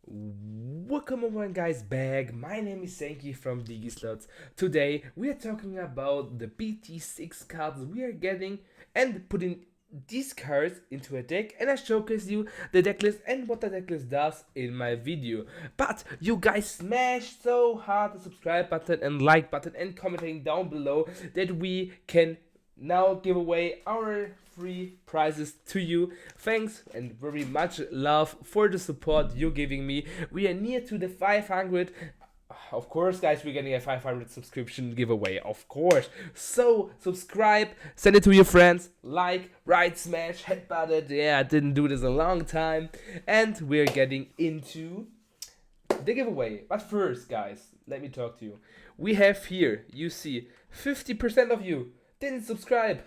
Welcome everyone guys back. My name is Senki from Digistlots. Today we are talking about the BT06 cards we are getting and putting these cards into a deck, and I showcase you the decklist and what the decklist does in my video. But you guys smash so hard the subscribe button and like button and commenting down below that we can now give away our free prizes to you. Thanks and very much love for the support you're giving me. We are near to the 500. Of course, guys, we're getting a 500 subscription giveaway, of course. So, subscribe, send it to your friends, like, right, smash, headbutt it. Yeah, I didn't do this a long time. And we're getting into the giveaway. But first, guys, let me talk to you. We have here, you see, 50% of you didn't subscribe.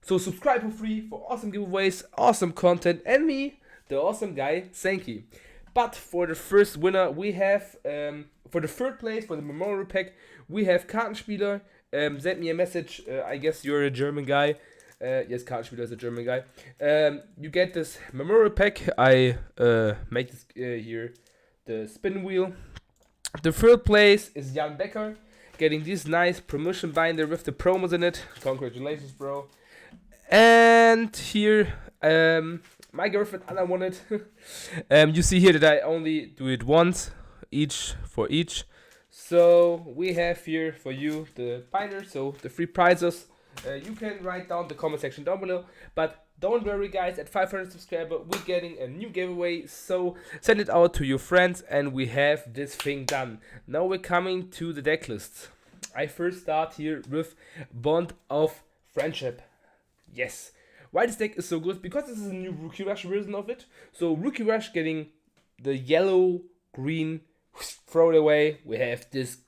So subscribe for free for awesome giveaways, awesome content, and me, the awesome guy, Senki. But for the first winner, we have, for the third place, for the memorial pack, we have Kartenspieler. Send me a message, I guess you're a German guy. Yes, Kartenspieler is a German guy. You get this memorial pack. I make this here, the spin wheel. The third place is Jan Becker, getting this nice promotion binder with the promos in it. Congratulations, bro. And here, my girlfriend Anna won it. You see here that I only do it once, each for each. So we have here for you the binder, so the free prizes. You can write down the comment section down below. But don't worry, guys, at 500 subscribers, we're getting a new giveaway. So send it out to your friends, and we have this thing done. Now we're coming to the deck lists. I first start here with Bond of Friendship. Yes. Why this deck is so good? Because this is a new Rookie Rush version of it. So Rookie Rush getting the yellow, green, throw it away. We have this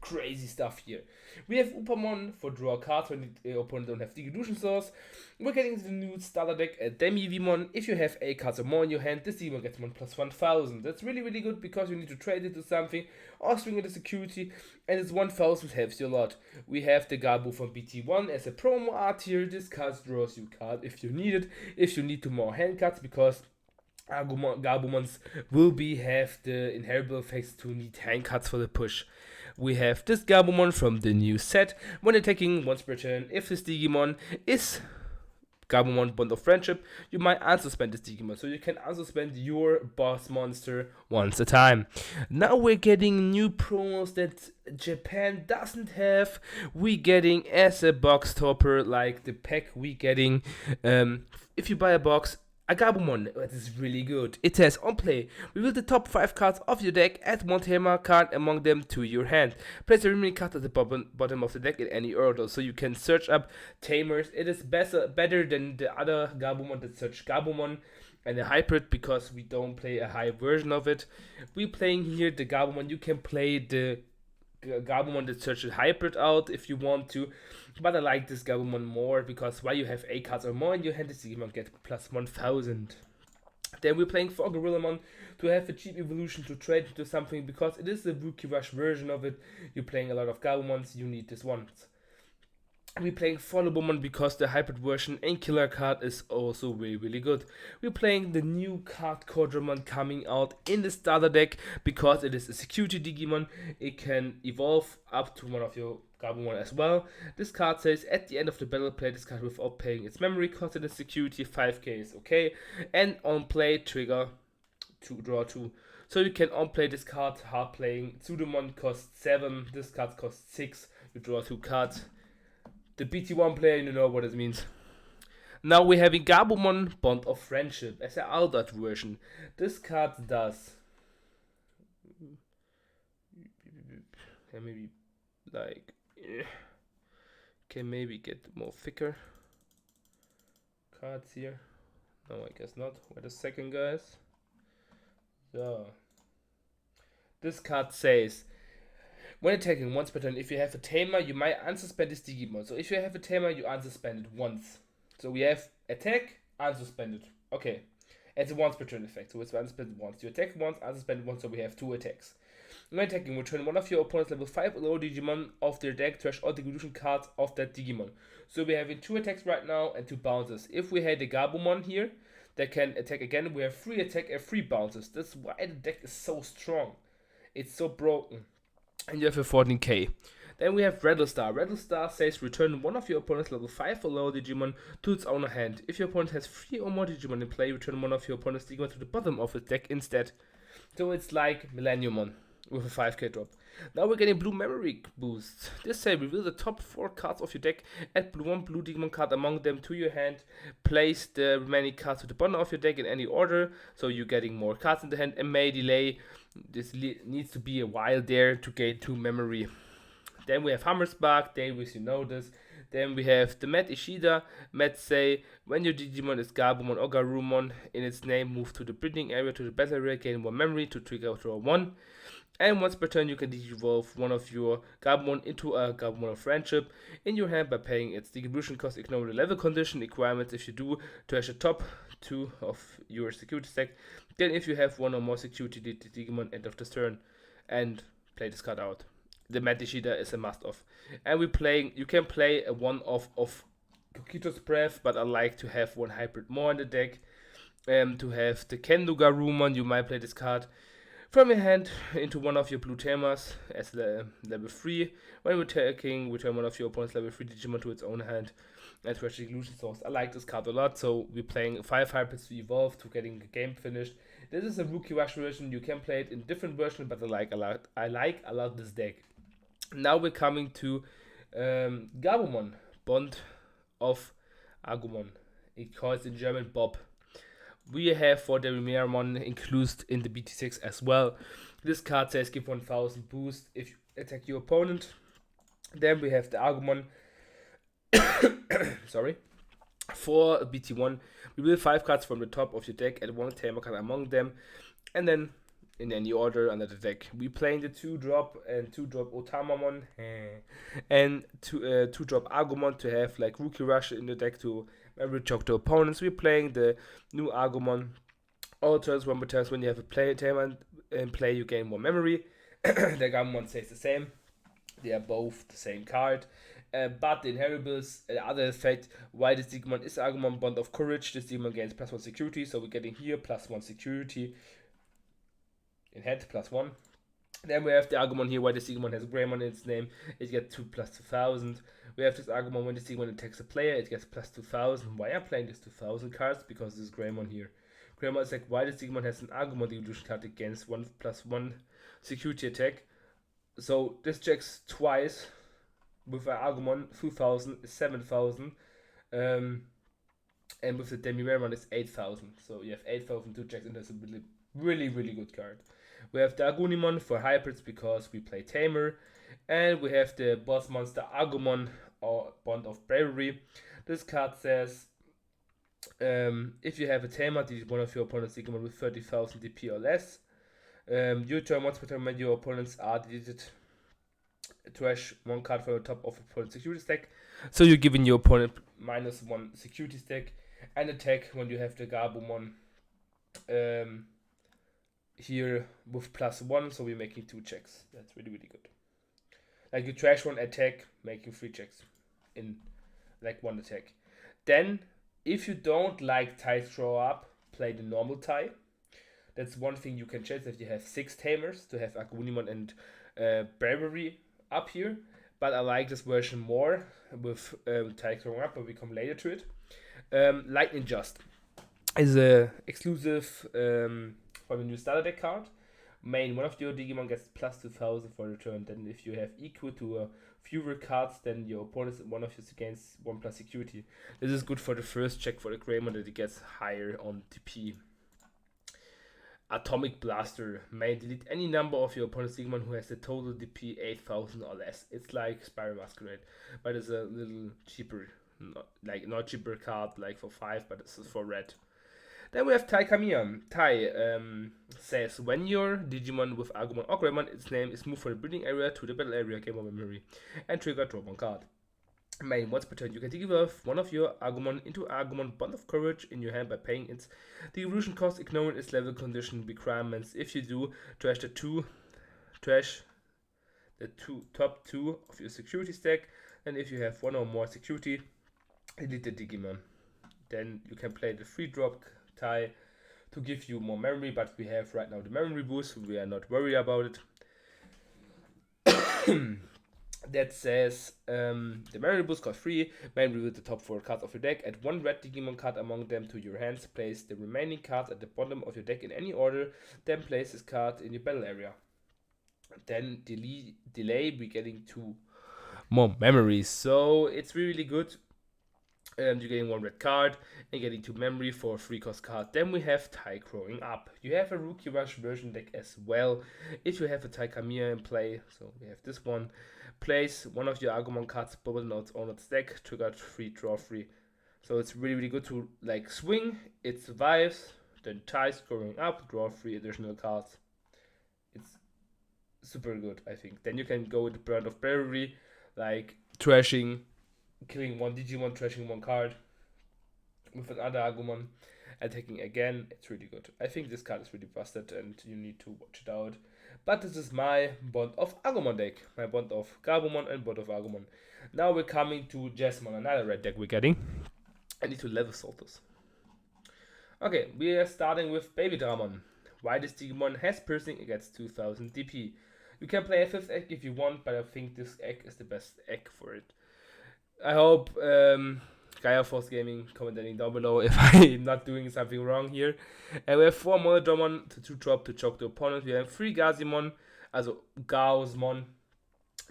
crazy stuff here. We have Upamon for draw a card when the opponent don't have Digilution Source. We're getting the new starter deck, a Demi Vimon. If you have 8 cards or more in your hand, this Vimon gets 1 plus 1000. That's really, really good because you need to trade it to something or swing it as security, and it's 1000 helps you a lot. We have the Gabu from BT1 as a promo art here. This card draws you a card if you need it, if you need to more hand cards, because Gabumons will have the inheritable effects to need hand cards for the push. We have this Gabumon from the new set. When attacking once per turn, if this Digimon is Gabumon Bond of Friendship, you might unsuspend this Digimon. So you can unsuspend your boss monster once a time. Now we're getting new promos that Japan doesn't have. We getting as a box topper, like the pack we getting. If you buy a box, a Gabumon, that is really good. It says on play, reveal the top 5 cards of your deck, add one Tamer card among them to your hand. Place the remaining card at the bottom of the deck in any order, so you can search up Tamers. It is better than the other Gabumon that search Gabumon and a hybrid, because we don't play a high version of it. We're playing here the Gabumon. You can play the Gabumon that searches hybrid out if you want to, but I like this Gabumon more because while you have 8 cards or more in your hand, this Digimon gets plus 1000. Then we're playing for Gorillamon to have a cheap evolution to trade into something, because it is a Rookie Rush version of it. You're playing a lot of Gabumons, you need this one. We're playing Followbomon because the hybrid version and killer card is also really, really good. We're playing the new card Quadramon coming out in the starter deck because it is a security Digimon. It can evolve up to one of your Gabumon as well. This card says at the end of the battle, play this card without paying its memory cost, and the security 5k is okay. And on play, trigger to draw 2. So you can on play this card, hard playing. Sudamon costs 7, this card costs 6. You draw 2 cards. The BT1 player, you know what it means. Now we're having Gabumon Bond of Friendship as an adult version. This card does. Can maybe like. Can maybe get more thicker cards here. No, I guess not. Wait a second, guys. So. This card says, when attacking once per turn, if you have a Tamer, you might unsuspend this Digimon. So if you have a Tamer, you unsuspend it once. So we have attack, unsuspended. Okay. It's a once per turn effect, so it's unsuspended once. You attack once, unsuspended once, so we have 2 attacks. When attacking, return one of your opponent's level 5 or lower Digimon of their deck, trash all the evolution cards of that Digimon. So we're having 2 attacks right now and 2 bounces. If we had a Gabumon here, They can attack again. We have 3 attack and 3 bounces. That's why the deck is so strong. It's so broken. And you have a 14k. Then we have Rattlestar. Rattlestar says return one of your opponent's level 5 or lower Digimon to its owner hand. If your opponent has 3 or more Digimon in play, return one of your opponent's Digimon to the bottom of its deck instead. So it's like Millenniumon with a 5k drop. Now we're getting blue memory boosts. This say reveal the top 4 cards of your deck, add one blue Digimon card among them to your hand, place the remaining cards to the bottom of your deck in any order, so you're getting more cards in the hand, and may delay. This needs to be a while there to gain 2 memory. Then we have Hammerspark, Davis, you know this. Then we have the Met Ishida. Met say, when your Digimon is Gabumon or Garurumon in its name, move to the breeding area to the battle area, gain 1 memory to trigger draw 1. And once per turn, you can Digivolve one of your Gabumon into a Gabumon of Friendship in your hand by paying its distribution cost, ignoring the level condition requirements. If you do, trash the top 2 of your security stack. Then if you have 1 or more security, delete the Digimon end of this turn and play this card out. The Matishida is a must-off. And you can play a one-off of Kokito's Breath, but I like to have 1 hybrid more in the deck. To have the Kendo Garurumon, you might play this card from your hand into one of your blue tamers as the level 3. When attacking, return one of your opponent's level 3 Digimon to its own hand and trash the illusion source. I like this card a lot, so we're playing 5 hybrids to evolve to getting the game finished. This is a rookie rush version. You can play it in different versions, but I like a lot this deck. Now we're coming to Gabumon, Bond of Agumon. It calls in German Bob. We have for the Rimeramon included in the BT06 as well. This card says give 1000 boost if you attack your opponent. Then we have the Agumon. Sorry. For BT1, we will 5 cards from the top of your deck and 1 tamer card among them. And then in any order under the deck. We playing the 2-drop and 2-drop Otamamon and 2-drop Agumon to have like Rookie Rush in the deck to memory choke the opponents. We're playing the new Agumon. All turns, 1 per turn, when you have a tamer in play, you gain 1 memory. The Agumon stays the same. They are both the same card. But the inheribles, the other effect, why this Digimon is Agumon Bond of Courage. This Digimon gains +1 security, so we're getting here +1 security. In head, +1. Then we have the Agumon here, why this Digimon has Greymon in its name. It gets 2 +2000. We have this Agumon, when this Digimon attacks a player, it gets +2000. Why I'm playing this 2000 cards? Because this is Greymon here. Greymon is like, why this Digimon has an Agumon evolution card against 1 +1 security attack. So this checks twice with an Agumon, 2000 is 7000. And with the Demiramon is 8000. So you have 8000 2 checks, and that's a really good card. We have the Agunimon for hybrids because we play Tamer. And we have the boss monster Agumon or Bond of Bravery. This card says if you have a Tamer, delete one of your opponent's Digimon with 30,000 DP or less. You turn once per turn when your opponents are deleted. Trash 1 card from the top of opponent's security stack. So you're giving your opponent -1 security stack. And attack when you have the Gabumon. Here with +1, so we're making 2 checks. That's really good. Like you trash 1 attack, making 3 checks in like 1 attack. Then, if you don't like tie throw up, play the normal tie. That's one thing you can change if you have 6 tamers to have Agunimon and Bravery up here. But I like this version more with tie throw up, but we come later to it. Lightning Just is a exclusive from the new starter deck card. Main, one of your Digimon gets +2000 for the turn. Then if you have equal to fewer cards, then your opponent, one of yours gains 1+ security. This is good for the first check for the Greymon that it gets higher on TP. Atomic Blaster. May delete any number of your opponent's Digimon who has a total DP 8000 or less. It's like Spiral Masquerade, but it's a little cheaper. Not cheaper card like for 5, but this is for red. Then we have Tai Kamiya. Tai says, when your Digimon with Agumon or Greymon, its name is moved from the breeding area to the battle area, gain 1 memory, and trigger draw 1 card. Main, once per turn, you can Digivolve one of your Agumon into Agumon Bond of Courage in your hand by paying its evolution cost, ignoring its level condition requirements. If you do, trash the top 2 of your security stack, and if you have 1 or more security, delete the Digimon. Then you can play the 3-drop tie to give you more memory, but we have right now the memory boost, so we are not worried about it. That says the memory boost costs 3. Memory with the top 4 cards of your deck. Add 1 red Digimon card among them to your hands. Place the remaining cards at the bottom of your deck in any order. Then place this card in your battle area. Then delay we getting 2 more memories. So it's really good. You're getting 1 red card and getting 2 memory for a 3 cost card. Then we have Tai growing up. You have a Rookie Rush version deck as well. If you have a Tai Kamiya in play, so we have this one. Place one of your Agumon cards bubble notes on its deck, trigger 3, draw 3. So it's really, really good to like swing. It survives. Then Tai's growing up, draw 3 additional cards. It's super good, I think. Then you can go into Brand of Bravery, like trashing, killing 1 Digimon, trashing 1 card with another Agumon, attacking again. It's really good. I think this card is really busted and you need to watch it out. But this is my Bond of Agumon deck. My Bond of Gabumon and Bond of Agumon. Now we're coming to Jesemond, another red deck we're getting. I need to level sort this. Okay, we are starting with Baby Dramon. Why this Digimon has piercing, it gets 2000 DP. You can play a 5th egg if you want, but I think this egg is the best egg for it. I hope Gaia Force Gaming commenting down below if I'm not doing something wrong here. And we have 4 Monodramon to 2-drop to choke the opponent. We have 3 Gazimon, also Gaosmon,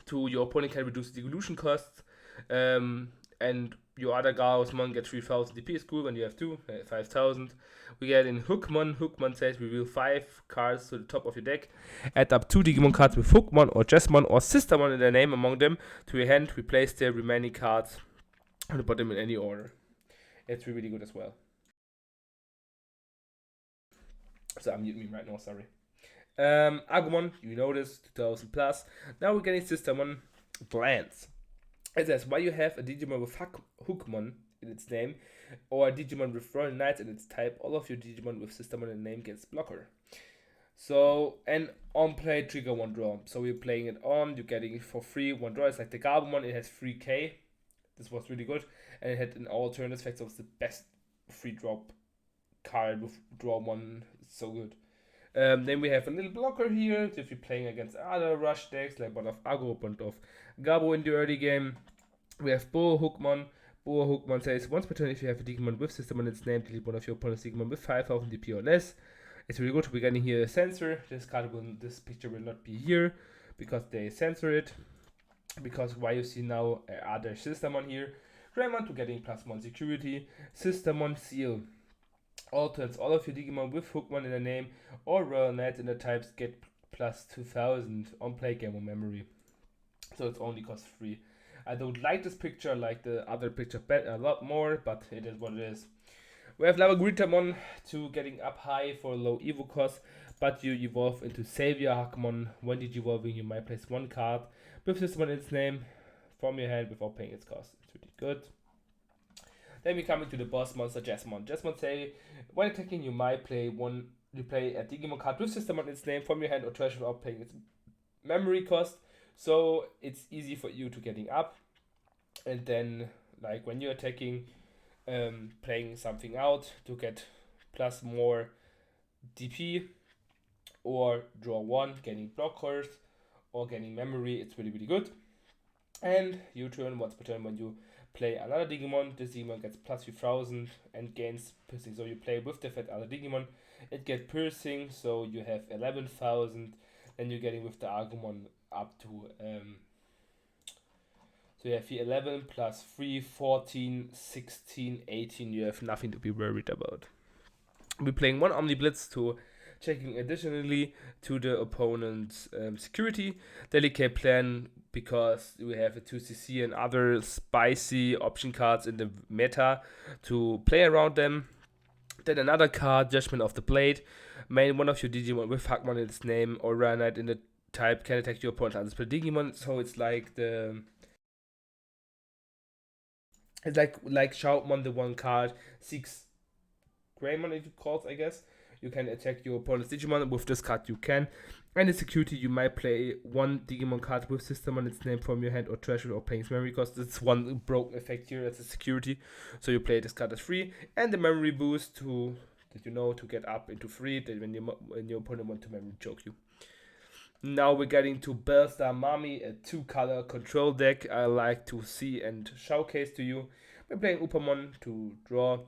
to your opponent can reduce the evolution costs. And your other Gaosmon get 3000 DP is cool when you have 2, 5000. We get in Hookmon. Hookmon says reveal 5 cards to the top of your deck. Add up 2 Digimon cards with Hookmon or Jesemon or Sistermon in their name among them to your hand. Replace the remaining cards on the bottom in any order. It's really good as well. So I'm muting me right now, sorry. Agumon, you know this, 2000 plus. Now we're getting Sistermon Blends. It says, why you have a Digimon with Hookmon in its name, or a Digimon with Royal Knights in its type, all of your Digimon with Sistermon in the name gets blocker. So, and on play, trigger 1 draw. So we're playing it on, you're getting it for free, 1 draw. It's like the Gabumon, it has 3k. This was really good. And it had an alternative effect, so it's the best free drop card with draw 1. It's so good. Then we have a little blocker here if you're playing against other rush decks like Bond of Agu, Bond of Gabu in the early game. We have Boa Hookmon. Boa Hookmon says once per turn if you have a Digimon with Sistermon in its name, delete one of your opponent's Digimon with 5000 DP or less. It's really good. We're getting here a sensor. This picture will not be here because they censor it. Because why you see now other Sistermon here. Greymon to getting +1 security. Sistermon Seal. Alters all of your Digimon with Hookmon in the name or Royal Knights in the types get +2000 on play game or memory. So it's only cost 3. I don't like this picture, I like the other picture a lot more, but it is what it is. We have Lavagritamon to getting up high for low evo cost, but you evolve into Savior Hakumon. When evolving, you might place 1 card with Sistermon in its name from your hand without paying its cost. It's really good. Then we come into the boss monster Jesemond. Jesemond say when attacking you might play a Digimon card with Sistermon in its name from your hand or trash without paying its memory cost. So it's easy for you to getting up. And then like when you're attacking, playing something out to get plus more DP or draw 1, getting blockers or getting memory. It's really, really good. And you turn once per turn when you play another Digimon, this Digimon gets +3000 and gains piercing. So you play with the other Digimon, it gets piercing, so you have 11,000. Then you're getting with the Agumon up to so you have here 11 plus 3, 14, 16, 18. You have nothing to be worried about. We're playing 1 Omni Blitz to checking additionally to the opponent's security. Delicate plan because we have a 2cc and other spicy option cards in the meta to play around them. Then another card, Judgment of the Blade. Main one of your Digimon with Hakmon in its name or Rare Knight in the type can attack your opponent per Digimon. So it's like like Shoutmon, the 1 card, 6 Greymon if it calls, I guess. You can attack your opponent's Digimon. With this card you can. And in security you might play 1 Digimon card with Sistermon its name from your hand or treasure or paying its memory cost. It's 1 broken effect here, that's a security. So you play this card as free. And the memory boost to that you know to get up into 3 that when your opponent want to memory choke you. Now we're getting to Beelstar Mami, a 2-color control deck I like to see and showcase to you. We're playing Upamon to draw,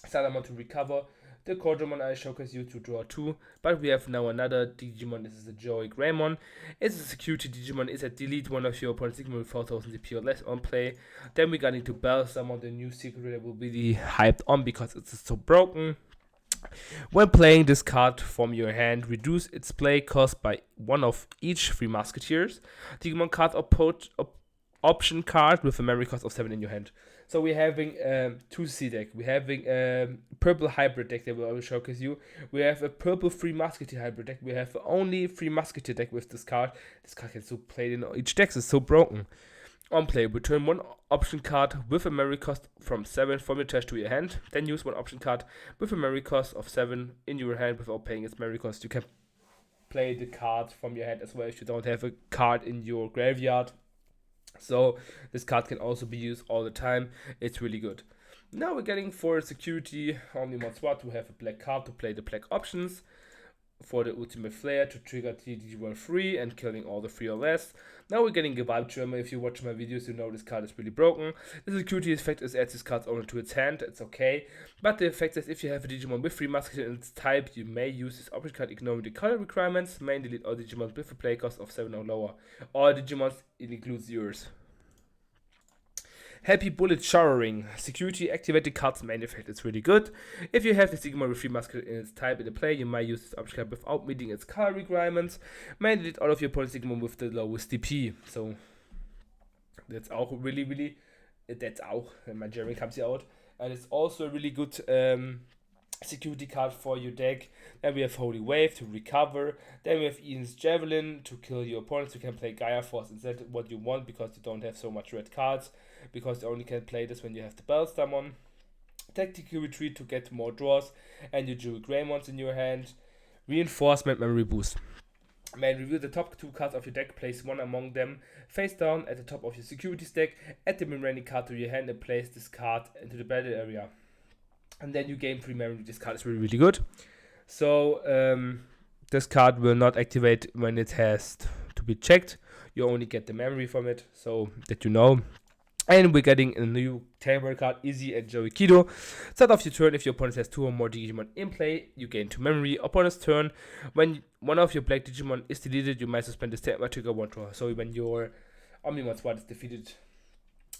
Salamon to recover, the Cordramon I showcase you to draw 2, but we have now another Digimon. This is a Joey Greymon. It's a security Digimon. It's a delete one of your opponent's Digimon with 4000 DP or less on play. Then we got into Beelstar, the new secret that will be really hyped on because it's so broken. When playing this card from your hand, reduce its play cost by 1 of each 3 Musketeers. Digimon card option card with a memory cost of 7 in your hand. So we're having 2C deck. We're having a purple hybrid deck that will showcase you. We have a purple 3 Musketeer hybrid deck. We have only 3 Musketeer deck with this card. This card can still play in each deck. It's so broken. On play, return 1 option card with a memory cost from 7 from your trash to your hand. Then use 1 option card with a memory cost of 7 in your hand without paying its memory cost. You can play the card from your hand as well if you don't have a card in your graveyard. So this card can also be used all the time. It's really good. Now we're getting for security Omnimon SWAT to have a black card to play the black options. For the ultimate flare to trigger TCG 3 and killing all the 3 or less. Now we're getting Gabu Tremor. If you watch my videos, you know this card is really broken. The security effect is adds this card only to its hand. It's okay. But the effect is if you have a Digimon with 3 Musketeer in its type, you may use this option card ignoring the color requirements. May delete all Digimon with a play cost of 7 or lower. All Digimons, it includes yours. Happy Bullet Showering. Security activated card's main effect is really good. If you have the Digimon with 3 Musketeer in its type in the play, you might use this option card without meeting its color requirements. May delete all of your opponent's Digimon with the lowest DP. So that's auch really, that's auch, when my German comes here out. And it's also a really good security card for your deck. Then we have Holy Wave to recover. Then we have Eden's Javelin to kill your opponents. You can play Gaia Force instead what you want because you don't have so much red cards. Because you only can play this when you have the Beelstar. Tactical Retreat to get more draws and your Jewel Greymons in your hand. Reinforcement Memory Boost. May review the top 2 cards of your deck, place 1 among them face down at the top of your security stack, add the remaining card to your hand and place this card into the battle area. And then you gain 3 memory. This card is really good. So this card will not activate when it has to be checked. You only get the memory from it, so that you know. And we're getting a new Tamer card, Izzy and Joey Kido. Start off your turn. If your opponent has 2 or more Digimon in play, you gain 2 memory. Opponent's turn. When one of your black Digimon is deleted, you might suspend this Tamer trigger 1 draw. So when your Omnimon SWAT is defeated,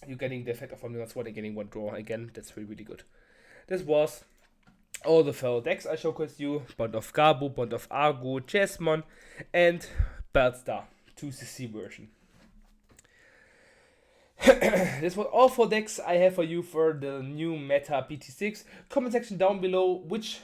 you're getting the effect of Omnimon SWAT and getting 1 draw. Again, that's really good. This was all the fellow decks I showcased you. Bond of Gabu, Bond of Agu, Jesemond, and Beelstar 2CC version. This was all 4 decks I have for you for the new meta BT6. Comment section down below which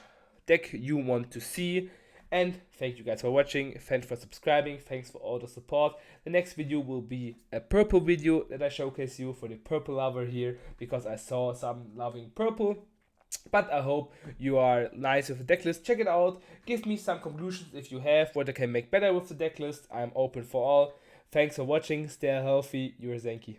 deck you want to see. And thank you guys for watching. Thanks for subscribing. Thanks for all the support. The next video will be a purple video that I showcase you for the purple lover here. Because I saw some loving purple. But I hope you are nice with the decklist. Check it out. Give me some conclusions if you have what I can make better with the decklist. I'm open for all. Thanks for watching. Stay healthy. Your Zenki.